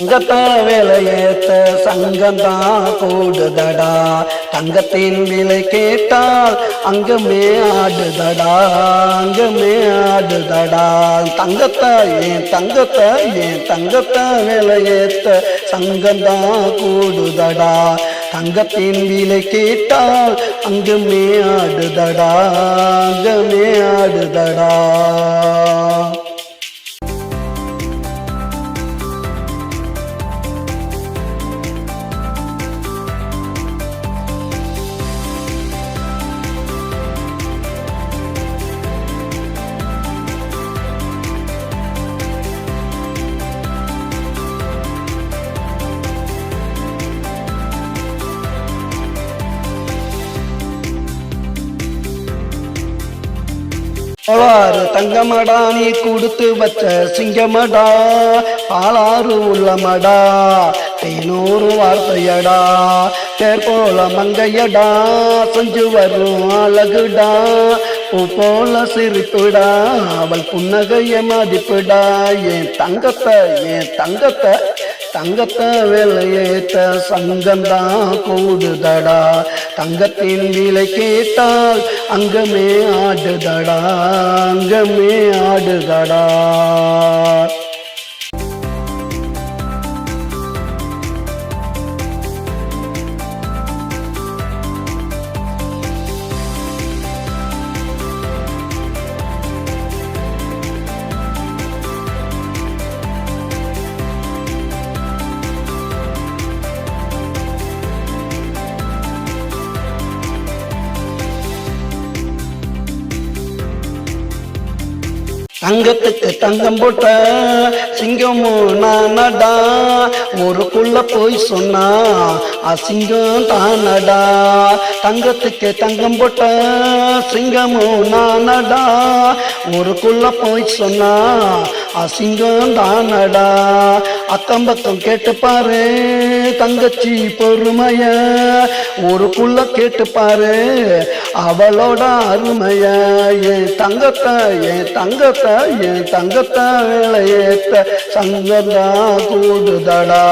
தங்கத்த விலையேத்த சங்கந்தான் கூடுதடா. தங்கத்தின் விலை கேட்டால் அங்கமே ஆடுதடா, அங்கமே ஆடுதடா. தங்கத்தை ஏன் தங்கத்தை விலையேத்த சங்கந்தான் கூடுதடா. தங்கத்தின் விலை கேட்டால் அங்கமே ஆடுதடா, அங்கமே ஆடுதடா. பாலாறு தங்கமடா, நீ கொடுத்து வச்ச சிங்கமடா. பாலாறு உள்ளமடா, தேனூறு வார்த்தையடா. தேர் போல மங்கையடா, செஞ்சு வரும் அழகுடா. பூ போல சிரிப்புடா, அவள் புன்னகைய மதிப்புடா. என் தங்கத்தை தங்கத்தை விலையேத்த சங்கந்தான் கூடுதடா. தங்கத்தின் விலை கேட்டால் அங்கமே ஆடுதடா, அங்கமே ஆடுதடா. தங்கத்துக்கு தங்கம் போட்ட சிங்கமும் நானடா. ஊருக்குள்ள போய் சொன்னா அசிங்கம் தானடா. தங்கத்துக்கு தங்கம் போட்ட சிங்கமும் நானடா. ஊருக்குள்ள போய் சொன்னா அசிங்கம் தானடா. அக்கம் பக்கம் கேட்டு பாரு தங்கச்சி பொறுமைய. ஊருக்குள்ள கேட்டு பாரு அவளோட அருமைய. என் தங்கத்தை விலையேத்த சங்கந்தான் கூடுதடா.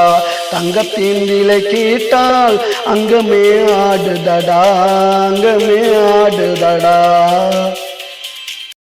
தங்கத்தின் விலை கேட்டால் அங்கமே ஆடுதடா, அங்கமே ஆடுதடா.